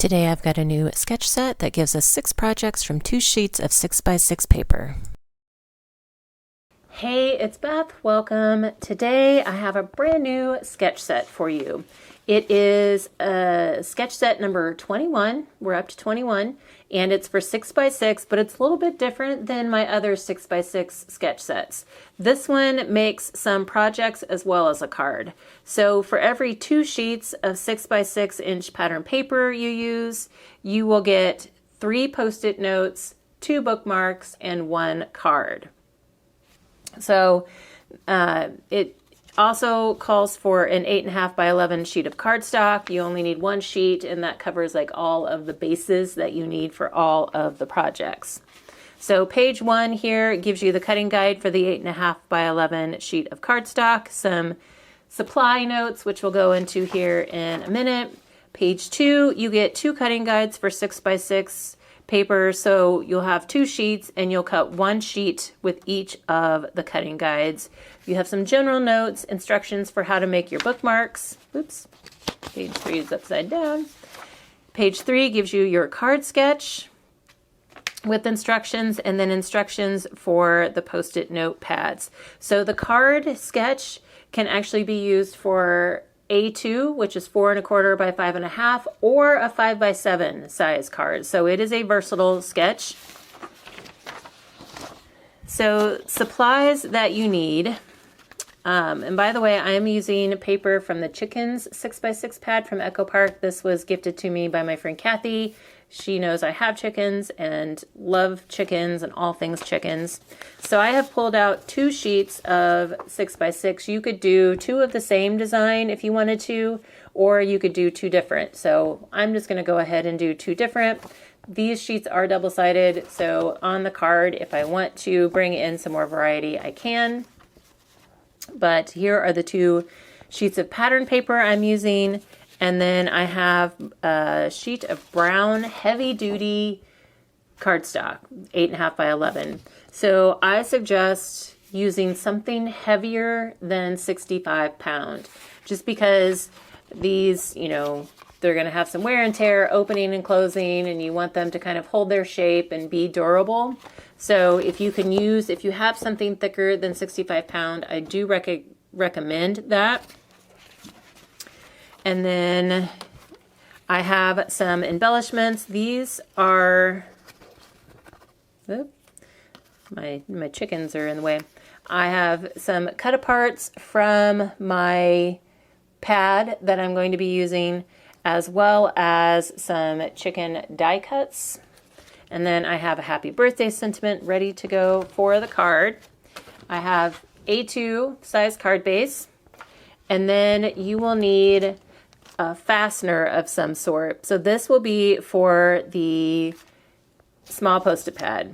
Today I've got a new sketch set that gives us 6 projects from 2 sheets of 6x6 paper. Hey, it's Beth. Welcome. Today I have a brand new sketch set for you. It is sketch set number 21. We're up to 21, and it's for 6x6, but it's a little bit different than my other 6x6 sketch sets. This one makes some projects as well as a card. So for every 2 sheets of 6x6 inch pattern paper you use, you will get 3 post-it notes, 2 bookmarks, and 1 card. So it also calls for an 8.5 by 11 sheet of cardstock. You only need 1 sheet, and that covers like all of the bases that you need for all of the projects. So page 1 here gives you the cutting guide for the 8.5 by 11 sheet of cardstock, some supply notes, which we'll go into here in a minute. Page 2, you get 2 cutting guides for 6x6 paper, so you'll have 2 sheets and you'll cut 1 sheet with each of the cutting guides. You have some general notes, instructions for how to make your bookmarks. Oops, page 3 is upside down. Page 3 gives you your card sketch with instructions, and then instructions for the post-it note pads. So the card sketch can actually be used for A2, which is 4 1/4 by 5 1/2, or a 5 by 7 size card. So it is a versatile sketch. So supplies that you need. And by the way, I'm using paper from the Chickens 6x6 pad from Echo Park. This was gifted to me by my friend Kathy. She knows I have chickens and love chickens and all things chickens. So I have pulled out 2 sheets of 6x6. You could do 2 of the same design if you wanted to, or you could do 2 different. So I'm just going to go ahead and do 2 different. These sheets are double-sided, so on the card, if I want to bring in some more variety, I can. But here are the 2 sheets of pattern paper I'm using. And then I have a sheet of brown heavy-duty cardstock, 8.5 by 11. So I suggest using something heavier than 65 pound, just because these, they're going to have some wear and tear, opening and closing, and you want them to kind of hold their shape and be durable. So if you have something thicker than 65 pound, I do recommend that. And then I have some embellishments. These are, my chickens are in the way. I have some cut aparts from my pad that I'm going to be using, as well as some chicken die cuts. And then I have a happy birthday sentiment ready to go for the card. I have A2 size card base. And then you will need a fastener of some sort. So this will be for the small post-it pad.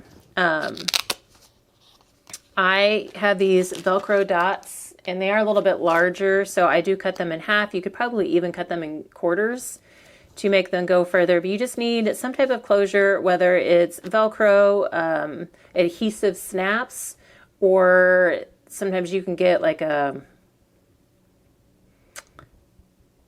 I have these Velcro dots, and they are a little bit larger, so I do cut them in half. You could probably even cut them in quarters to make them go further, but you just need some type of closure, whether it's Velcro, adhesive snaps, or sometimes you can get like a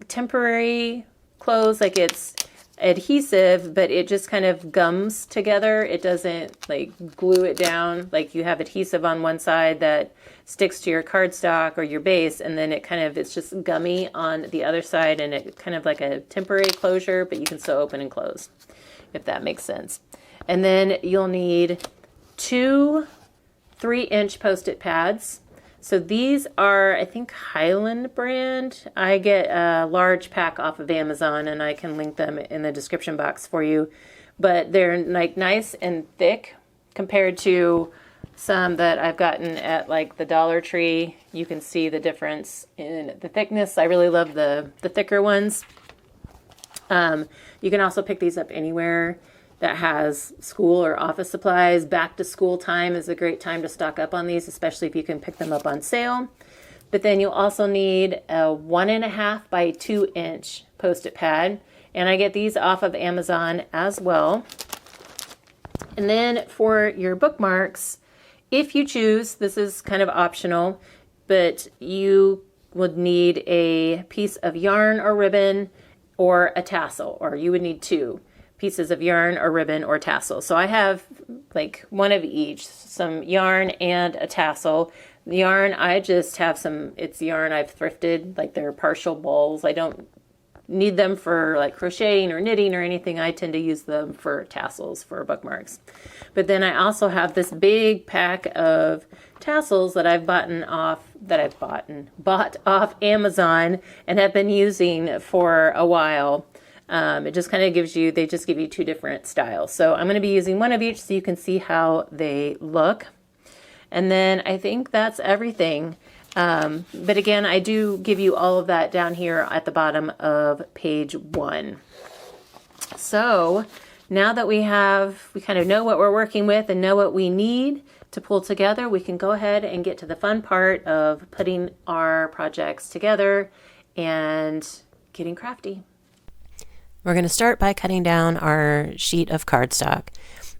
temporary close, like it's adhesive, but it just kind of gums together. It doesn't like glue it down. Like you have adhesive on one side that sticks to your cardstock or your base, and then it's just gummy on the other side, and it kind of like a temporary closure, but you can still open and close, if that makes sense. And then you'll need 2 3-inch post-it pads. So these are, I think, Highland brand. I get a large pack off of Amazon, and I can link them in the description box for you. But they're like nice and thick compared to some that I've gotten at like the Dollar Tree. You can see the difference in the thickness. I really love the thicker ones. You can also pick these up anywhere that has school or office supplies. Back to school time is a great time to stock up on these, especially if you can pick them up on sale. But then you'll also need a 1.5 by 2 inch post-it pad. And I get these off of Amazon as well. And then for your bookmarks, if you choose, this is kind of optional, but you would need a piece of yarn or ribbon or a tassel, or you would need 2 pieces of yarn or ribbon or tassel. So I have like one of each, some yarn and a tassel. The yarn, I just have it's yarn I've thrifted, like they're partial balls. I don't need them for like crocheting or knitting or anything. I tend to use them for tassels for bookmarks. But then I also have this big pack of tassels that I've bought off Amazon and have been using for a while. It just kind of they just give you 2 different styles. So I'm going to be using one of each so you can see how they look. And then I think that's everything. But again, I do give you all of that down here at the bottom of page 1. So now that we kind of know what we're working with and know what we need to pull together, we can go ahead and get to the fun part of putting our projects together and getting crafty. We're going to start by cutting down our sheet of cardstock.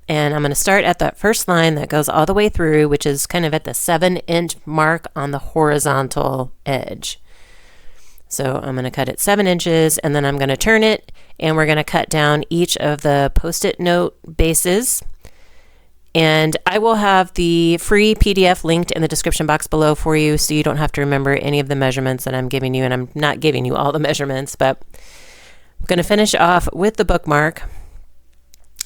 And I'm going to start at that first line that goes all the way through, which is kind of at the 7-inch mark on the horizontal edge. So I'm going to cut it 7 inches, and then I'm going to turn it, and we're going to cut down each of the Post-it note bases. And I will have the free PDF linked in the description box below for you, so you don't have to remember any of the measurements that I'm giving you, and I'm not giving you all the measurements, but I'm going to finish off with the bookmark.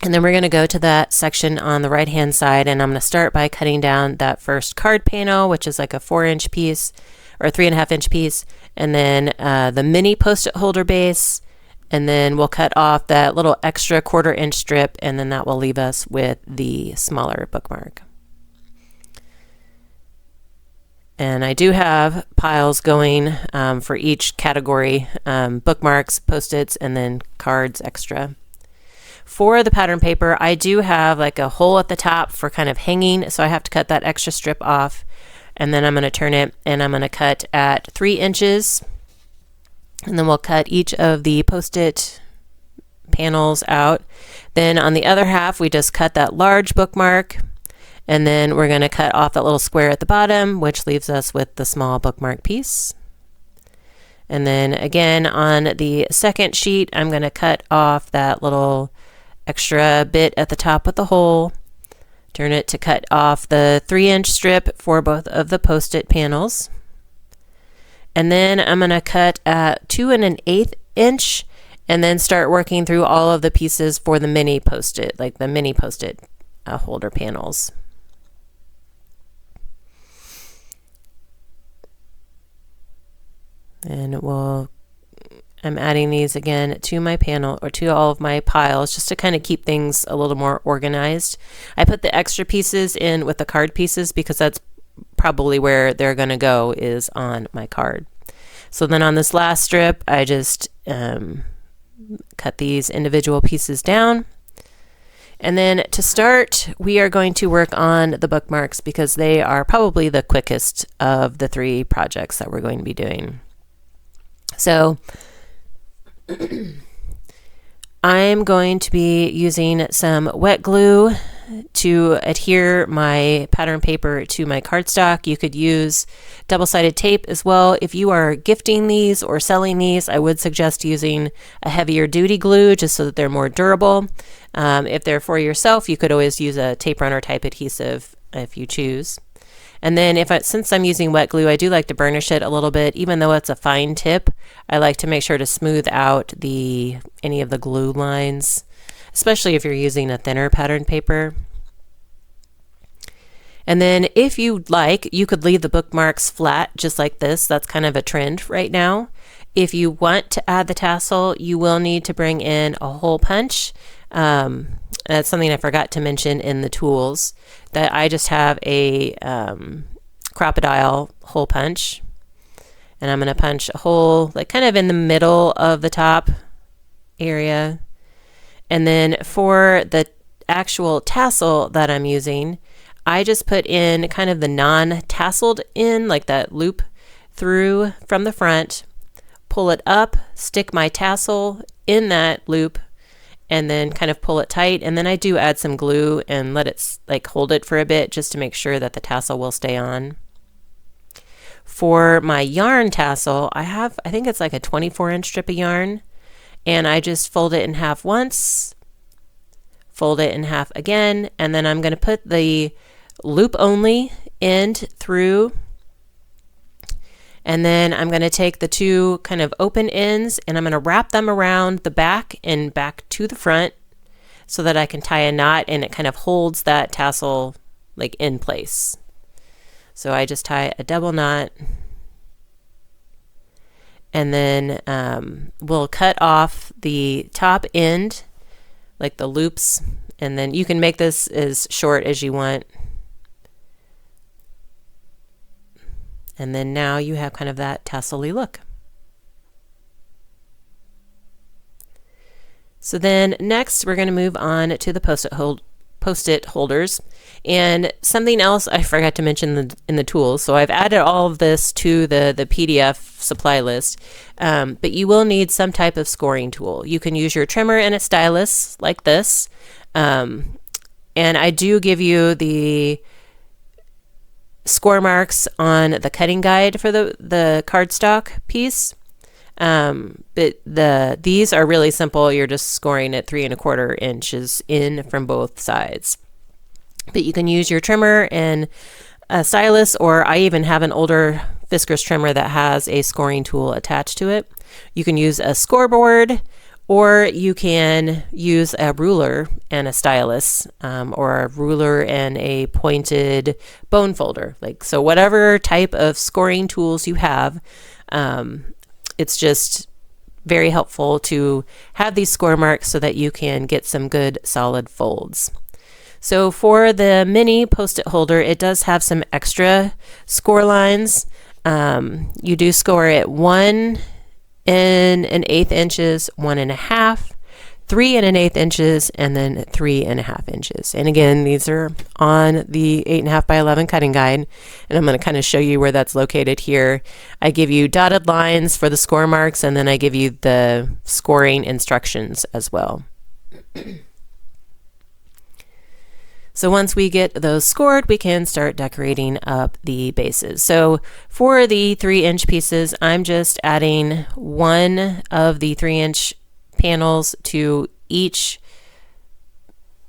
And then we're going to go to that section on the right hand side, and I'm going to start by cutting down that first card panel, which is like a 4-inch piece or a 3.5-inch piece, and then the mini post-it holder base, and then we'll cut off that little extra 1/4-inch strip, and then that will leave us with the smaller bookmark. And I do have piles going for each category, bookmarks, post-its, and then cards extra. For the pattern paper, I do have like a hole at the top for kind of hanging, so I have to cut that extra strip off, and then I'm going to turn it, and I'm going to cut at 3 inches, and then we'll cut each of the post-it panels out. Then on the other half, we just cut that large bookmark, and then we're going to cut off that little square at the bottom, which leaves us with the small bookmark piece. And then again, on the second sheet, I'm going to cut off that little extra bit at the top with the hole, turn it to cut off the 3-inch strip for both of the post-it panels. And then I'm going to cut at 2 1/8 inch, and then start working through all of the pieces for the mini post-it, like the mini post-it holder panels. And I'm adding these again to my panel, or to all of my piles, just to kind of keep things a little more organized. I put the extra pieces in with the card pieces because that's probably where they're going to go, is on my card. So then on this last strip, I just cut these individual pieces down. And then to start, we are going to work on the bookmarks because they are probably the quickest of the 3 projects that we're going to be doing. So I'm going to be using some wet glue to adhere my pattern paper to my cardstock. You could use double-sided tape as well. If you are gifting these or selling these, I would suggest using a heavier duty glue just so that they're more durable. If they're for yourself, you could always use a tape runner type adhesive if you choose. And then since I'm using wet glue, I do like to burnish it a little bit. Even though it's a fine tip, I like to make sure to smooth out any of the glue lines, especially if you're using a thinner pattern paper. And then if you'd like, you could leave the bookmarks flat just like this. That's kind of a trend right now. If you want to add the tassel, you will need to bring in a hole punch. That's something I forgot to mention in the tools, that I just have a crocodile hole punch, and I'm going to punch a hole like kind of in the middle of the top area. And then for the actual tassel that I'm using, I just put in kind of the non-tasseled end, like that loop through from the front, pull it up, stick my tassel in that loop, and then kind of pull it tight. And then I do add some glue and let it hold it for a bit just to make sure that the tassel will stay on. For my yarn tassel, I think it's like a 24-inch strip of yarn, and I just fold it in half once, fold it in half again, and then I'm going to put the loop only end through, and then I'm going to take the two kind of open ends and I'm going to wrap them around the back and back to the front so that I can tie a knot and it kind of holds that tassel like in place. So I just tie a double knot, and then we'll cut off the top end, like the loops, and then you can make this as short as you want. And then now you have kind of that tassel-y look. So then next we're going to move on to the post-it holders. And something else I forgot to mention in the tools. So I've added all of this to the PDF supply list, but you will need some type of scoring tool. You can use your trimmer and a stylus like this. And I do give you the score marks on the cutting guide for the cardstock piece. But these are really simple. You're just scoring at 3 1/4 inches in from both sides. But you can use your trimmer and a stylus, or I even have an older Fiskars trimmer that has a scoring tool attached to it. You can use a scoreboard, or you can use a ruler and a stylus, or a ruler and a pointed bone folder. So whatever type of scoring tools you have, it's just very helpful to have these score marks so that you can get some good solid folds. So for the mini post-it holder, it does have some extra score lines. You do score at 1 1/8 inches, 1 1/2, 3 1/8 inches, and then 3 1/2 inches. And again, these are on the 8.5 by 11 cutting guide, and I'm going to kind of show you where that's located here. I give you dotted lines for the score marks, and then I give you the scoring instructions as well. So once we get those scored, we can start decorating up the bases. So for the 3-inch pieces, I'm just adding one of the 3-inch panels to each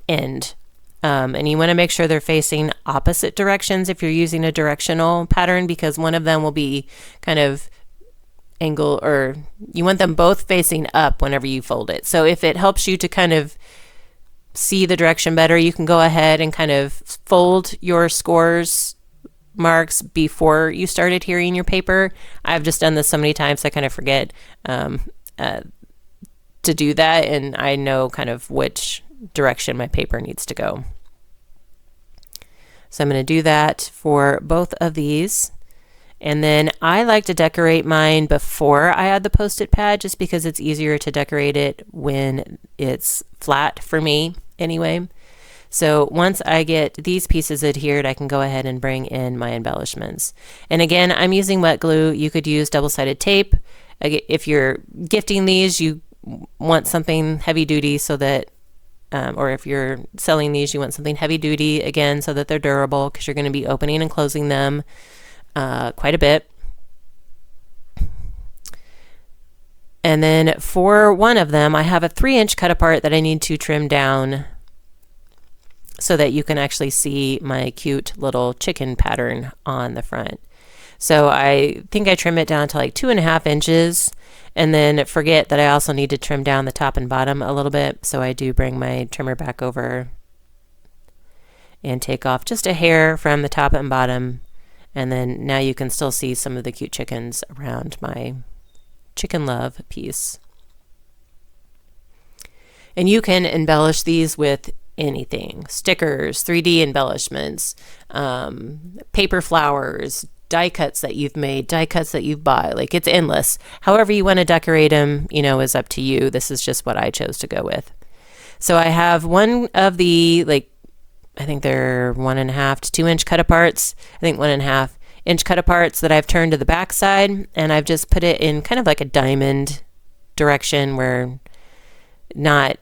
end. And you want to make sure they're facing opposite directions if you're using a directional pattern, because one of them will be kind of angle, or you want them both facing up whenever you fold it. So if it helps you to kind of see the direction better, you can go ahead and kind of fold your scores marks before you start adhering your paper. I've just done this so many times I kind of forget to do that, and I know kind of which direction my paper needs to go. So I'm going to do that for both of these. And then I like to decorate mine before I add the Post-it pad, just because it's easier to decorate it when it's flat for me anyway. So once I get these pieces adhered, I can go ahead and bring in my embellishments. And again, I'm using wet glue. You could use double-sided tape. If you're gifting these, you want something heavy duty so that, or if you're selling these, you want something heavy duty again so that they're durable, because you're going to be opening and closing them quite a bit. And then for one of them, I have a 3-inch cut apart that I need to trim down so that you can actually see my cute little chicken pattern on the front. So I think I trim it down to like 2.5 inches, and then forget that I also need to trim down the top and bottom a little bit. So I do bring my trimmer back over and take off just a hair from the top and bottom. And then now you can still see some of the cute chickens around my Chicken Love piece. And you can embellish these with anything: stickers, 3D embellishments, paper flowers, die cuts that you've made, die cuts that you've bought. Like, it's endless. However you want to decorate them, is up to you. This is just what I chose to go with. So I have one of the, I think they're 1.5 to 2 inch cut aparts. I think 1.5 inch cut aparts that I've turned to the back side, and I've just put it in kind of like a diamond direction, where not,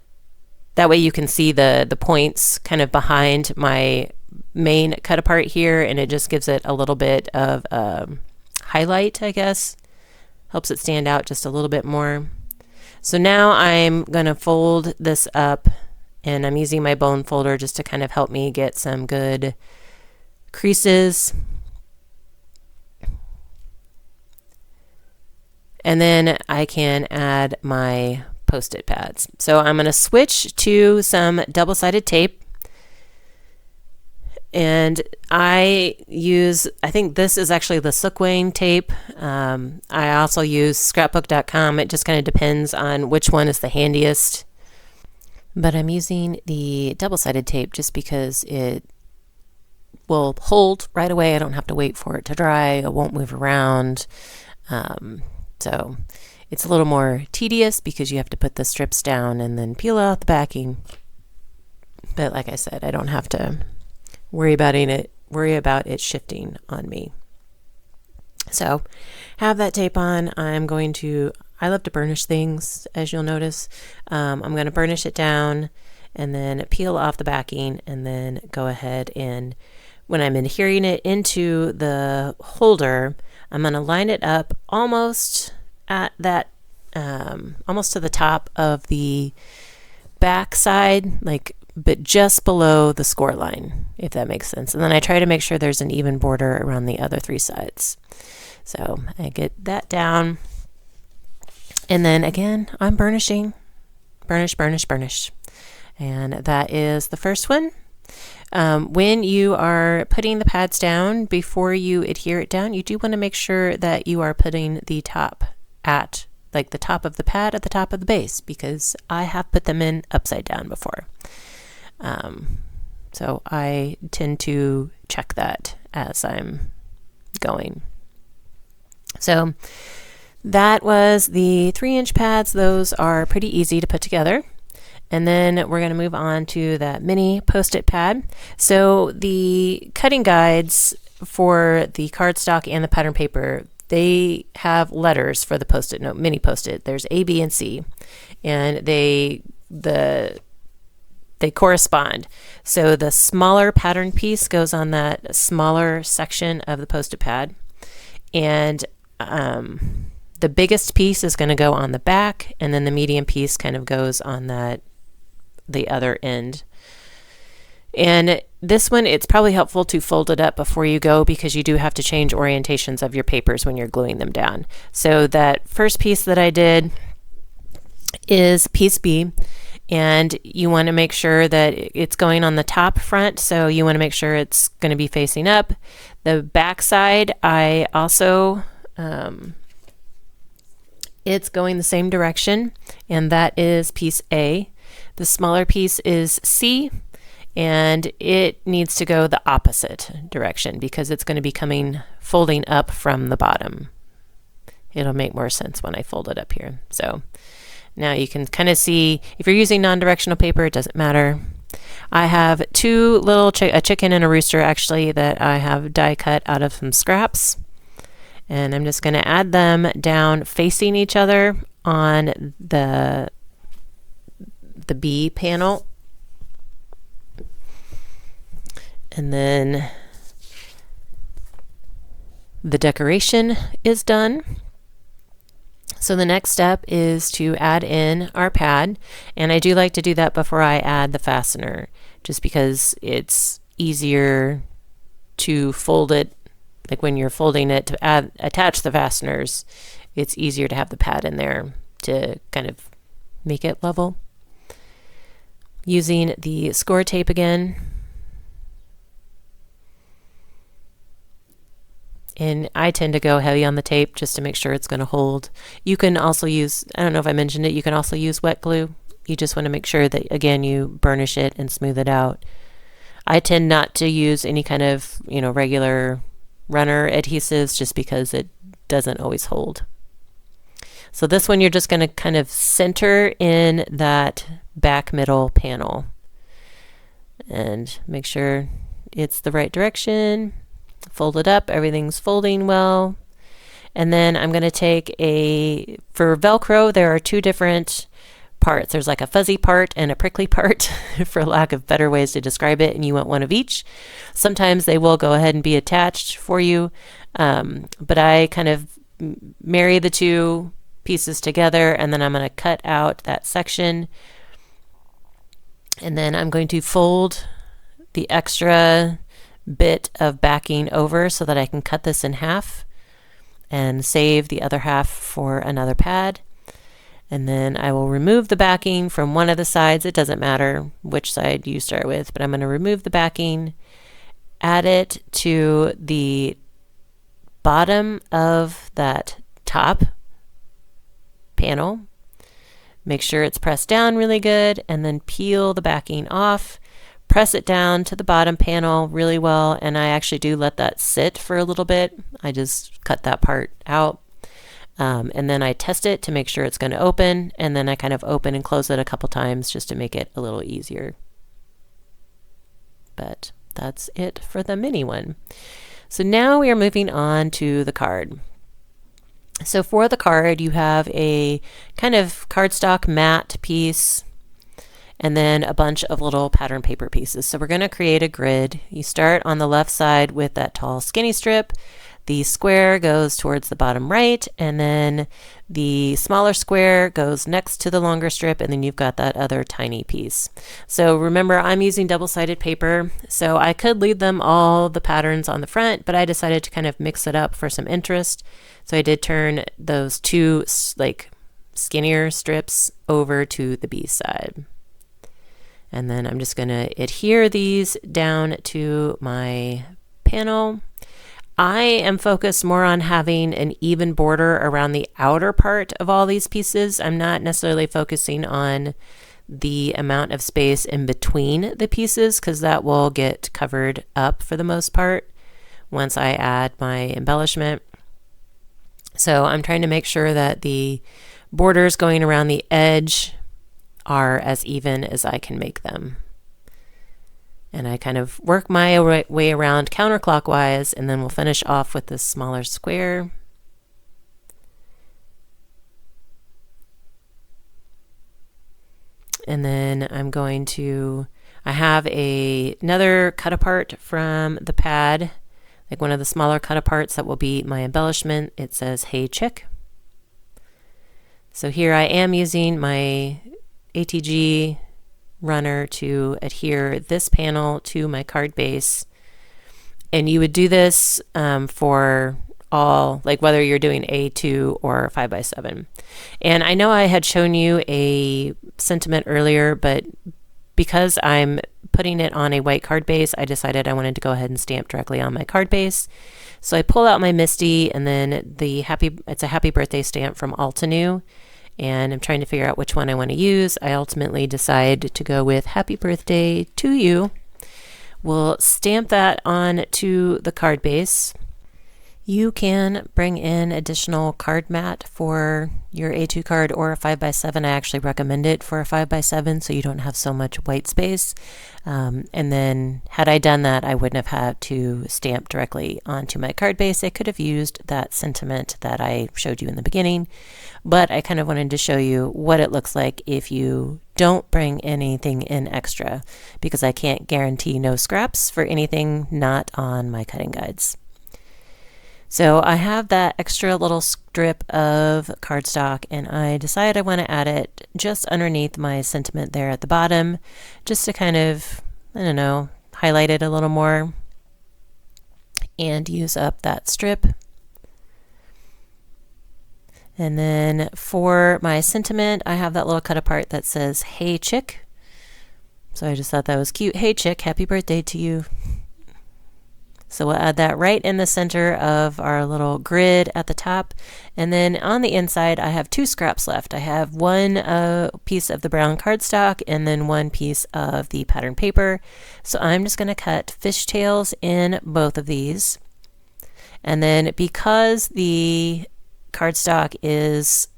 that way you can see the points kind of behind my main cut apart here, and it just gives it a little bit of highlight, I guess. Helps it stand out just a little bit more. So now I'm going to fold this up, and I'm using my bone folder just to kind of help me get some good creases. And then I can add my Post-it pads. So I'm going to switch to some double-sided tape. And I think this is actually the Sookwane tape. I also use scrapbook.com. It just kind of depends on which one is the handiest. But I'm using the double-sided tape just because it will hold right away. I don't have to wait for it to dry. It won't move around. So it's a little more tedious because you have to put the strips down and then peel out the backing. But like I said, I don't have to worry about it shifting on me. So have that tape on. I love to burnish things, as you'll notice. I'm going to burnish it down and then peel off the backing, and then go ahead and when I'm adhering it into the holder, I'm going to line it up almost at that, almost to the top of the back side, but just below the score line, if that makes sense. And then I try to make sure there's an even border around the other three sides. So I get that down. And then again, I'm burnishing. Burnish, burnish, burnish. And that is the first one. When you are putting the pads down, before you adhere it down, you do want to make sure that you are putting the top at the top of the pad at the top of the base, because I have put them in upside down before. So I tend to check that as I'm going. So that was the 3-inch pads. Those are pretty easy to put together. And then we're going to move on to that mini Post-it pad. So the cutting guides for the cardstock and the pattern paper, they have letters for the Post-it note, mini Post-it. There's A, B, and C, and they correspond. So the smaller pattern piece goes on that smaller section of the Post-it pad, and the biggest piece is going to go on the back, and then the medium piece kind of goes on the other end. And this one, it's probably helpful to fold it up before you go, because you do have to change orientations of your papers when you're gluing them down. So that first piece that I did is piece B, and you want to make sure that it's going on the top front, so you want to make sure it's going to be facing up. The back side, I also it's going the same direction, and that is piece A. The smaller piece is C, and it needs to go the opposite direction because it's going to be folding up from the bottom. It'll make more sense when I fold it up here. So now you can kind of see, if you're using non-directional paper, it doesn't matter. I have two little, a chicken and a rooster actually, that I have die cut out of some scraps. And I'm just going to add them down facing each other on the B panel. And then the decoration is done. So the next step is to add in our pad, and I do like to do that before I add the fastener, just because it's easier to fold it, like when you're folding it to attach the fasteners, it's easier to have the pad in there to kind of make it level. Using the score tape again. And I tend to go heavy on the tape just to make sure it's going to hold. You can also use, I don't know if I mentioned it, you can also use wet glue. You just want to make sure that, again, you burnish it and smooth it out. I tend not to use any kind of, regular runner adhesives just because it doesn't always hold. So this one you're just going to kind of center in that back middle panel and make sure it's the right direction. Fold it up, everything's folding well. And then I'm going to take for Velcro, there are two different parts. There's like a fuzzy part and a prickly part, for lack of better ways to describe it, and you want one of each. Sometimes they will go ahead and be attached for you, but I kind of marry the two pieces together, and then I'm going to cut out that section, and then I'm going to fold the extra bit of backing over so that I can cut this in half and save the other half for another pad. And then I will remove the backing from one of the sides. It doesn't matter which side you start with, but I'm going to remove the backing, add it to the bottom of that top panel. Make sure it's pressed down really good, and then peel the backing off. Press it down to the bottom panel really well, and I actually do let that sit for a little bit. I just cut that part out. And then I test it to make sure it's going to open, and then I kind of open and close it a couple times just to make it a little easier. But that's it for the mini one. So now we are moving on to the card. So for the card, you have a kind of cardstock matte piece, and then a bunch of little pattern paper pieces. So we're going to create a grid. You start on the left side with that tall skinny strip. The square goes towards the bottom right, and then the smaller square goes next to the longer strip, and then you've got that other tiny piece. So remember, I'm using double-sided paper, so I could leave them all the patterns on the front, but I decided to kind of mix it up for some interest. So I did turn those two like skinnier strips over to the B side. And then I'm just going to adhere these down to my panel. I am focused more on having an even border around the outer part of all these pieces. I'm not necessarily focusing on the amount of space in between the pieces, because that will get covered up for the most part once I add my embellishment. So I'm trying to make sure that the borders going around the edge are as even as I can make them. And I kind of work my way around counterclockwise, and then we'll finish off with this smaller square. And then I'm going to, I have another cut apart from the pad, like one of the smaller cut aparts that will be my embellishment. It says, "Hey Chick." So here I am using my ATG runner to adhere this panel to my card base. And you would do this for all, like whether you're doing A2 or 5x7. And I know I had shown you a sentiment earlier, but because I'm putting it on a white card base, I decided I wanted to go ahead and stamp directly on my card base. So I pull out my Misty, and then it's a happy birthday stamp from Altenew, and I'm trying to figure out which one I want to use. I ultimately decide to go with "Happy Birthday to You." We'll stamp that on to the card base. You can bring in additional card mat for your A2 card or a 5x7. I actually recommend it for a 5x7 so you don't have so much white space. And then had I done that, I wouldn't have had to stamp directly onto my card base. I could have used that sentiment that I showed you in the beginning, but I kind of wanted to show you what it looks like if you don't bring anything in extra, because I can't guarantee no scraps for anything not on my cutting guides. So I have that extra little strip of cardstock, and I decide I want to add it just underneath my sentiment there at the bottom, just to kind of, I don't know, highlight it a little more and use up that strip. And then for my sentiment, I have that little cut apart that says "Hey Chick." So I just thought that was cute. "Hey Chick, happy birthday to you." So we'll add that right in the center of our little grid at the top. And then on the inside, I have two scraps left. I have one piece of the brown cardstock and then one piece of the pattern paper. So I'm just going to cut fishtails in both of these. And then because the cardstock is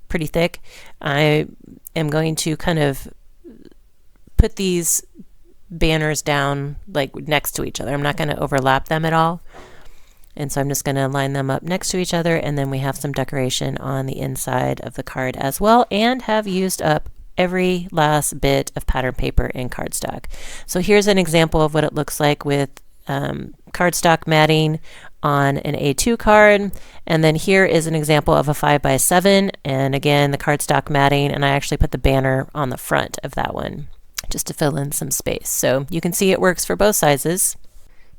pretty thick, I am going to kind of put these banners down like next to each other. I'm not going to overlap them at all. And so I'm just going to line them up next to each other, and then we have some decoration on the inside of the card as well, and have used up every last bit of pattern paper in cardstock. So here's an example of what it looks like with cardstock matting on an A2 card, and then here is an example of a 5x7, and again the cardstock matting, and I actually put the banner on the front of that one just to fill in some space. So you can see it works for both sizes.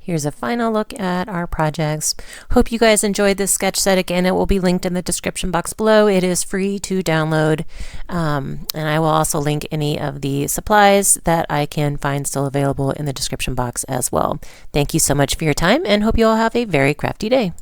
Here's a final look at our projects. Hope you guys enjoyed this sketch set. Again, it will be linked in the description box below. It is free to download, and I will also link any of the supplies that I can find still available in the description box as well. Thank you so much for your time, and hope you all have a very crafty day.